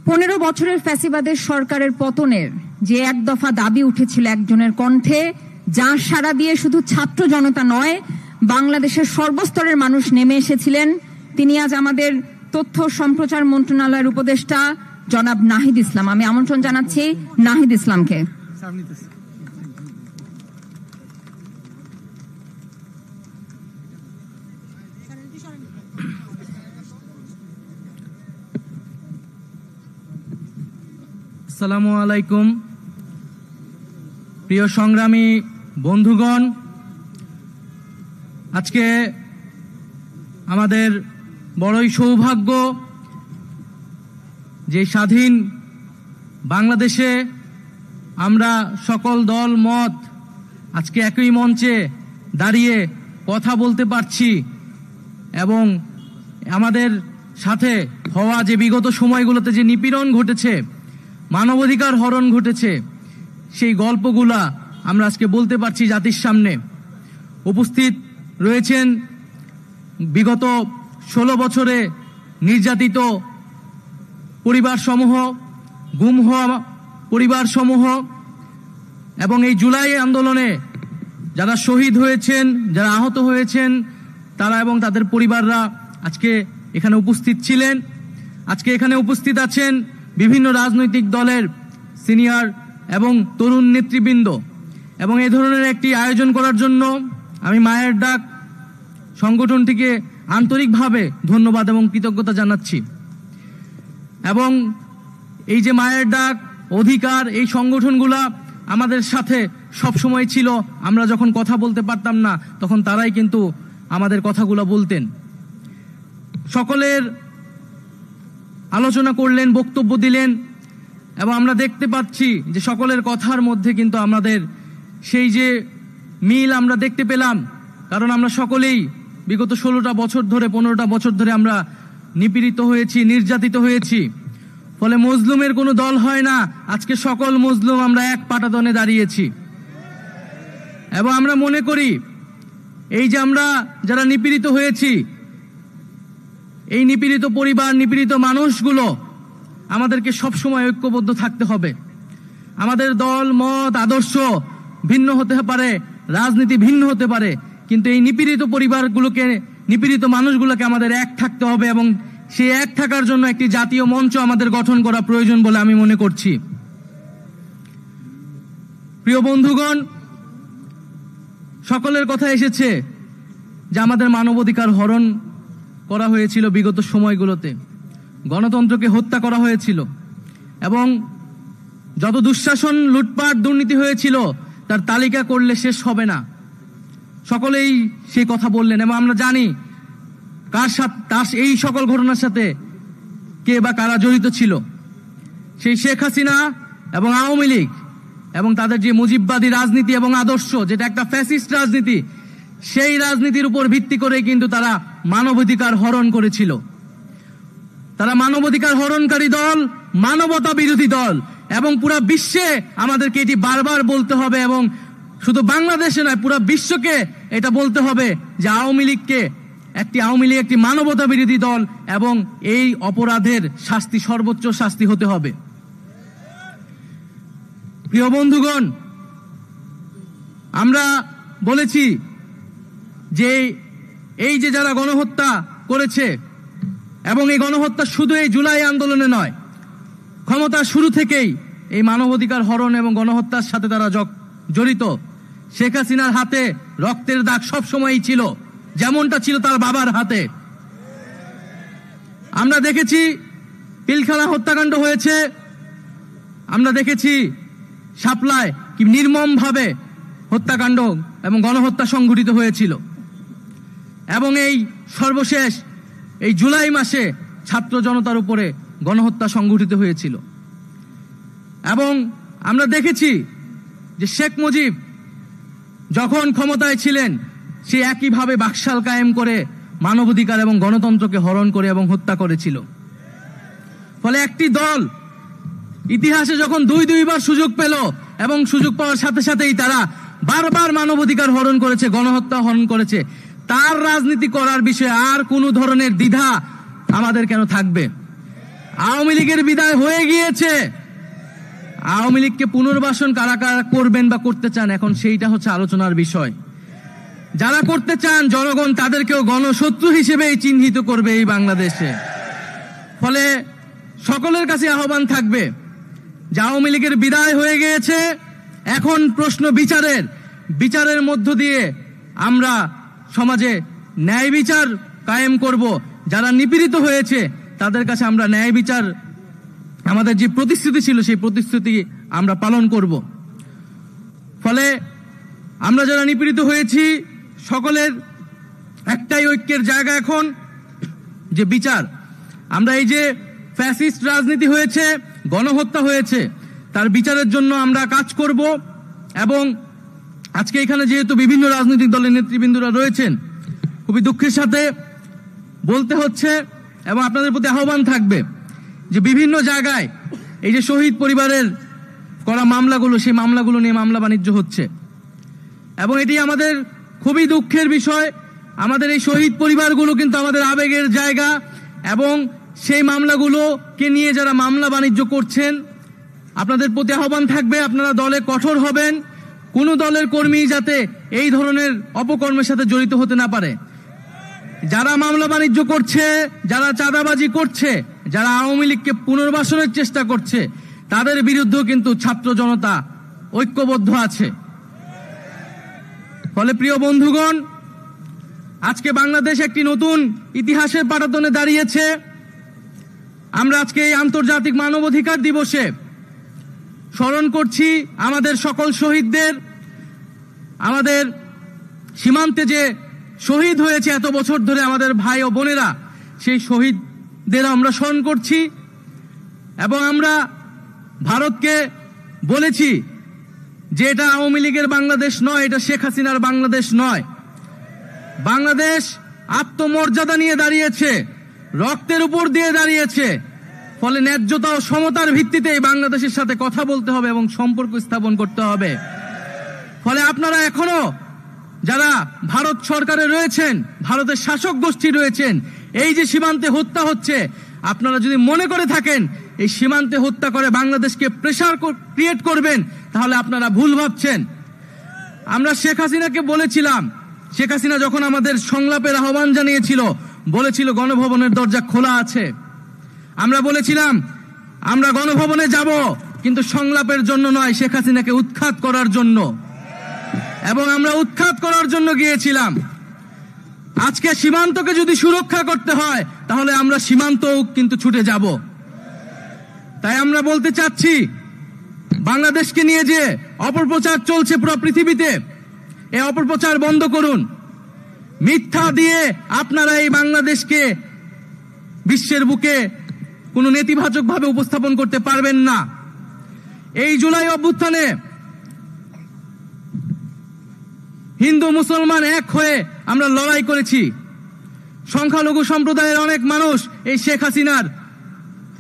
15 বছরের ফ্যাসিবাদের সরকারের পতনের যে এক দফা দাবি উঠেছিল একজনের কণ্ঠে, যা সাড়া দিয়ে শুধু ছাত্র জনতা নয়, বাংলাদেশের সর্বস্তরের মানুষ নেমে এসেছিলেন। তিনি আজ আমাদের তথ্য সম্প্রচার মন্ত্রণালয়ের উপদেষ্টা জনাব নাহিদ ইসলাম। আমি আমন্ত্রণ জানাচ্ছি নাহিদ ইসলামকে। আসসালামু আলাইকুম। প্রিয় সংগ্রামী বন্ধুগণ, আজকে আমাদের বড়ই সৌভাগ্য যে স্বাধীন বাংলাদেশে আমরা সকল দল মত আজকে একই মঞ্চে দাঁড়িয়ে কথা বলতে পারছি এবং আমাদের সাথে হওয়া যে বিগত সময়গুলোতে যে নিপীড়ন ঘটেছে, মানবাধিকার হরণ ঘটেছে, সেই গল্পগুলা আমরা আজকে বলতে পারছি জাতির সামনে। উপস্থিত রয়েছেন বিগত 16 বছরে নির্যাতিত পরিবারসমূহ, গুম হওয়া পরিবারসমূহ এবং এই জুলাই আন্দোলনে যারা শহীদ হয়েছেন, যারা আহত হয়েছেন, তারা এবং তাদের পরিবাররা আজকে এখানে উপস্থিত ছিলেন। আজকে এখানে উপস্থিত আছেন বিভিন্ন রাজনৈতিক দলের সিনিয়র এবং তরুণ নেতৃবৃন্দ। এবং এই ধরনের একটি আয়োজন করার জন্য আমি মায়ের ডাক সংগঠনটিকে আন্তরিকভাবে ধন্যবাদ এবং কৃতজ্ঞতা জানাচ্ছি। এবং এই যে মায়ের ডাক, অধিকার, এই সংগঠনগুলা আমাদের সাথে সবসময় ছিল। আমরা যখন কথা বলতে পারতাম না, তখন তারাই কিন্তু আমাদের কথাগুলো বলতেন। সকলের আলোচনা করলেন, বক্তব্য দিলেন এবং আমরা দেখতে পাচ্ছি যে সকলের কথার মধ্যে কিন্তু আমাদের সেই যে মিল আমরা দেখতে পেলাম। কারণ আমরা সকলেই বিগত 16টা বছর ধরে, 15টা বছর ধরে আমরা নিপীড়িত হয়েছি, নির্যাতিত হয়েছি। ফলে মজলুমের কোনো দল হয় না। আজকে সকল মজলুম আমরা এক পাটাতনে দাঁড়িয়েছি এবং আমরা মনে করি এই যে আমরা যারা নিপীড়িত হয়েছি, এই নিপীড়িত পরিবার, নিপীড়িত মানুষগুলো, আমাদেরকে সবসময় ঐক্যবদ্ধ থাকতে হবে। আমাদের দল মত আদর্শ ভিন্ন হতে পারে, রাজনীতি ভিন্ন হতে পারে, কিন্তু এই নিপীড়িত পরিবারগুলোকে, নিপীড়িত মানুষগুলোকে আমাদের এক থাকতে হবে এবং সেই এক থাকার জন্য একটি জাতীয় মঞ্চ আমাদের গঠন করা প্রয়োজন বলে আমি মনে করছি। প্রিয় বন্ধুগণ, সকলের কথা এসেছে যে আমাদের মানবাধিকার হরণ করা হয়েছিল বিগত সময়গুলোতে, গণতন্ত্রকে হত্যা করা হয়েছিল এবং যত দুঃশাসন, লুটপাট, দুর্নীতি হয়েছিল তার তালিকা করলে শেষ হবে না। সকলেই সেই কথা বললেন এবং আমরা জানি কার সাথে, এই সকল ঘটনার সাথে কে বা কারা জড়িত ছিল। সেই শেখ হাসিনা এবং আওয়ামী লীগ এবং তাদের যে মুজিববাদী রাজনীতি এবং আদর্শ, যেটা একটা ফ্যাসিস্ট রাজনীতি, সেই রাজনীতির উপর ভিত্তি করে কিন্তু তারা মানবাধিকার হরণ করেছিল। তারা মানবাধিকার হরণকারী দল, মানবতা বিরোধী দল এবং পুরা বিশ্বে আমাদেরকে এটি বারবার বলতে হবে এবং শুধু বাংলাদেশে নয়, পুরা বিশ্বকে এটা বলতে হবে যে আওয়ামী লীগ একটি মানবতা বিরোধী দল এবং এই অপরাধের শাস্তি, সর্বোচ্চ শাস্তি হতে হবে। প্রিয় বন্ধুগণ, আমরা বলেছি যে এই যে যারা গণহত্যা করেছে এবং এই গণহত্যা শুধু এই জুলাই আন্দোলনে নয়, ক্ষমতা শুরু থেকেই এই মানবাধিকার হরণ এবং গণহত্যার সাথে তারা জড়িত। শেখ হাসিনার হাতে রক্তের দাগ সব সময়ই ছিল, যেমনটা ছিল তার বাবার হাতে। আমরা দেখেছি পিলখানা হত্যাকাণ্ড হয়েছে, আমরা দেখেছি শাপলায় কি নির্মম ভাবে হত্যাকাণ্ড এবং গণহত্যা সংঘটিত হয়েছিল এবং এই সর্বশেষ এই জুলাই মাসে ছাত্র জনতার উপরে গণহত্যা সংঘটিত হয়েছিল। এবং আমরা দেখেছি যে শেখ মুজিব যখন ক্ষমতায় ছিলেন, সে একইভাবে বাকশাল কায়েম করে মানবাধিকার এবং গণতন্ত্রকে হরণ করে এবং হত্যা করেছিল। ফলে একটি দল ইতিহাসে যখন দুইবার সুযোগ পেল এবং সুযোগ পাওয়ার সাথে সাথেই তারা বারবার মানবাধিকার হরণ করেছে, গণহত্যা হরণ করেছে, তার রাজনীতি করার বিষয়ে আর কোনো ধরনের দ্বিধা আমাদের কেন থাকবে? আওয়ামী লীগের বিদায় হয়ে গিয়েছে। আওয়ামী লীগকে পুনর্বাসন কারা কারা করবেন বা করতে চান, এখন সেইটা হচ্ছে আলোচনার বিষয়। যারা করতে চান জনগণ তাদেরকেও গণশত্রু হিসেবেই চিহ্নিত করবে এই বাংলাদেশে। ফলে সকলের কাছে আহ্বান থাকবে যে আওয়ামী লীগের বিদায় হয়ে গিয়েছে, এখন প্রশ্ন বিচারের মধ্য দিয়ে আমরা সমাজে ন্যায় বিচার কায়েম করব। যারা নিপীড়িত হয়েছে তাদের কাছে আমরা ন্যায় বিচার, আমাদের যে প্রতিশ্রুতি ছিল সেই প্রতিশ্রুতি আমরা পালন করব। ফলে আমরা যারা নিপীড়িত হয়েছি সকলের একটাই ঐক্যের জায়গা এখন যে বিচার। আমরা এই যে ফ্যাসিস্ট রাজনীতি হয়েছে, গণহত্যা হয়েছে, তার বিচারের জন্য আমরা কাজ করব। এবং আজকে এখানে যেহেতু বিভিন্ন রাজনৈতিক দলের নেতৃবৃন্দরা রয়েছেন, খুবই দুঃখের সাথে বলতে হচ্ছে এবং আপনাদের প্রতি আহ্বান থাকবে যে বিভিন্ন জায়গায় এই যে শহীদ পরিবারের করা মামলাগুলো, সেই মামলাগুলো নিয়ে মামলা বাণিজ্য হচ্ছে এবং এটি আমাদের খুবই দুঃখের বিষয়। আমাদের এই শহীদ পরিবারগুলো কিন্তু আমাদের আবেগের জায়গা এবং সেই মামলাগুলোকে নিয়ে যারা মামলা বাণিজ্য করছেন, আপনাদের প্রতি আহ্বান থাকবে আপনারা দলে কঠোর হবেন। কোনো দলের কর্মী যাতে এই ধরনের অপকর্মের সাথে জড়িত হতে না পারে। যারা মামলা বাণিজ্য করছে, যারা চাঁদাবাজি করছে, যারা আওয়ামী লীগকে পুনর্বাসনের চেষ্টা করছে, তাদের বিরুদ্ধেও কিন্তু ছাত্র জনতা ঐক্যবদ্ধ আছে। ফলে প্রিয় বন্ধুগণ, আজকে বাংলাদেশ একটি নতুন ইতিহাসের পাটাতনে দাঁড়িয়েছে। আমরা আজকে এই আন্তর্জাতিক মানবাধিকার দিবসে স্মরণ করছি আমাদের সকল শহীদদের। আমাদের সীমান্তে যে শহীদ হয়েছে এত বছর ধরে আমাদের ভাই ও বোনেরা, সেই শহীদদের আমরা স্মরণ করছি এবং আমরা ভারতকে বলেছি যে এটা আওয়ামী লীগের বাংলাদেশ নয়, এটা শেখ হাসিনার বাংলাদেশ নয়। বাংলাদেশ আত্মমর্যাদা নিয়ে দাঁড়িয়েছে, রক্তের উপর দিয়ে দাঁড়িয়েছে। ফলে ন্যায্যতা ও সমতার ভিত্তিতে এই বাংলাদেশের সাথে কথা বলতে হবে এবং সম্পর্ক স্থাপন করতে হবে। ফলে আপনারা এখনো যারা ভারত সরকারে রয়েছেন, ভারতের শাসক গোষ্ঠী রয়েছেন, এই যে সীমান্তে হত্যা হচ্ছে, আপনারা যদি মনে করে থাকেন এই সীমান্তে হত্যা করে বাংলাদেশকে প্রেসার ক্রিয়েট করবেন, তাহলে আপনারা ভুল ভাবছেন। আমরা শেখ হাসিনাকে বলেছিলাম, শেখ হাসিনা যখন আমাদের সংলাপের আহ্বান জানিয়েছিল, বলেছিল গণভবনের দরজা খোলা আছে। আমরা বলেছিলাম আমরা গণভবনে যাব, কিন্তু সংলাপের জন্য নয়, শেখ হাসিনাকে উৎখাত করার জন্য। এবং আমরা উৎখাত করার জন্য গিয়েছিলাম। আজকে সীমান্তকে যদি সুরক্ষা করতে হয়, তাহলে আমরা সীমান্তও কিন্তু ছুটে যাব। তাই আমরা বলতে চাচ্ছি, বাংলাদেশকে নিয়ে যে অপপ্রচার চলছে পুরো পৃথিবীতে, এই অপপ্রচার বন্ধ করুন। মিথ্যা দিয়ে আপনারা এই বাংলাদেশকে বিশ্বের বুকে কোনো নেতিবাচক ভাবে উপস্থাপন করতে পারবেন না। এই জুলাই অভ্যুত্থানে হিন্দু মুসলমান এক হয়ে আমরা লড়াই করেছি। সংখ্যালঘু সম্প্রদায়ের অনেক মানুষ এই শেখ হাসিনার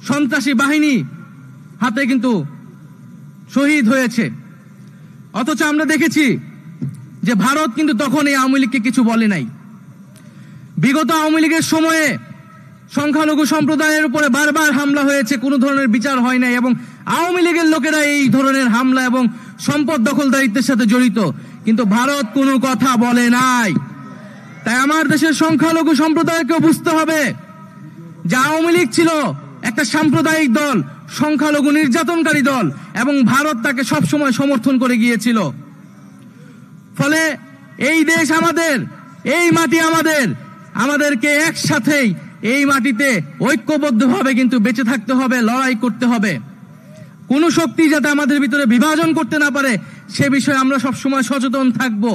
সন্ত্রাসী বাহিনী হাতে কিন্তু শহীদ হয়েছে। অথচ আমরা দেখেছি যে ভারত কিন্তু তখন এই আওয়ামী লীগকে কিছু বলে নাই। বিগত আওয়ামী লীগের সময়ে সংখ্যালঘু সম্প্রদায়ের উপরে বারবার হামলা হয়েছে, কোনো ধরনের বিচার হয় নাই এবং আওয়ামী লীগের লোকেরা এই ধরনের হামলা এবং সম্পদ দখলদারিত্বের সাথে জড়িত, কিন্তু ভারত কোনো কথা বলে নাই। তাই আমার দেশের সংখ্যালঘু সম্প্রদায়কেও বুঝতে হবে যে আওয়ামী লীগ ছিল একটা সাম্প্রদায়িক দল, সংখ্যালঘু নির্যাতনকারী দল, এবং ভারত তাকে সবসময় সমর্থন করে গিয়েছিল। ফলে এই দেশ আমাদের, এই মাটি আমাদের, আমাদেরকে একসাথেই এই মাটিতে ঐক্যবদ্ধভাবে কিন্তু বেঁচে থাকতে হবে, লড়াই করতে হবে। কোন শক্তি যাতে আমাদের ভিতরে বিভাজন করতে না পারে সে বিষয়ে আমরা সবসময় সচেতন থাকব।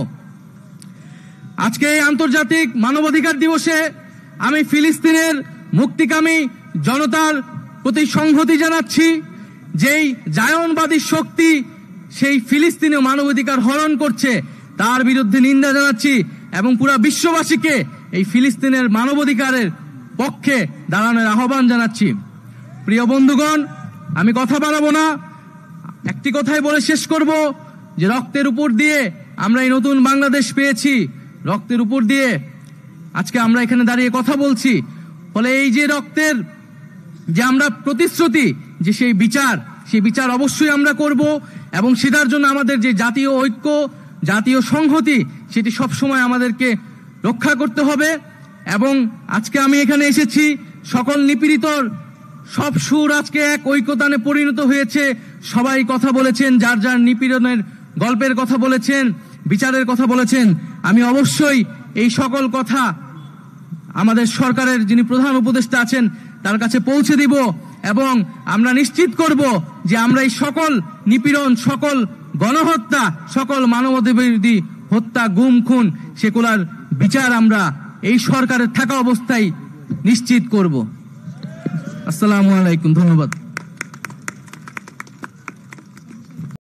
আজকে এই আন্তর্জাতিক মানবাধিকার দিবসে আমি ফিলিস্তিনের মুক্তিকামী জনতার প্রতি সংহতি জানাচ্ছি। যেই জায়নবাদী শক্তি সেই ফিলিস্তিনে মানবাধিকার হরণ করছে, তার বিরুদ্ধে নিন্দা জানাচ্ছি এবং পুরা বিশ্ববাসীকে এই ফিলিস্তিনের মানবাধিকারের পক্ষে দাঁড়ানোর আহ্বান জানাচ্ছি। প্রিয় বন্ধুগণ, আমি কথা বাড়াবো না, একটি কথাই বলে শেষ করব যে রক্তের উপর দিয়ে আমরা এই নতুন বাংলাদেশ পেয়েছি, রক্তের উপর দিয়ে আজকে আমরা এখানে দাঁড়িয়ে কথা বলছি। ফলে এই যে রক্তের যে আমরা প্রতিশ্রুতি যে সেই বিচার অবশ্যই আমরা করব, এবং সেটার জন্য আমাদের যে জাতীয় ঐক্য, জাতীয় সংহতি, সেটি সবসময় আমাদেরকে রক্ষা করতে হবে। এবং আজকে আমি এখানে এসেছি, সকল নিপীড়িতর সব সুর আজকে এক ঐক্যতানে পরিণত হয়েছে। সবাই কথা বলেছেন, যার যার নিপীড়নের গল্পের কথা বলেছেন, বিচারের কথা বলেছেন। আমি অবশ্যই এই সকল কথা আমাদের সরকারের যিনি প্রধান উপদেষ্টা আছেন তার কাছে পৌঁছে দিব, এবং আমরা নিশ্চিত করব যে আমরা এই সকল নিপীড়ন, সকল গণহত্যা, সকল মানবতাবিরোধী হত্যা, গুম, খুন, সেগুলার বিচার আমরা এই সরকারের থাকা অবস্থায় নিশ্চিত করব। আসসালামু আলাইকুম, ধন্যবাদ।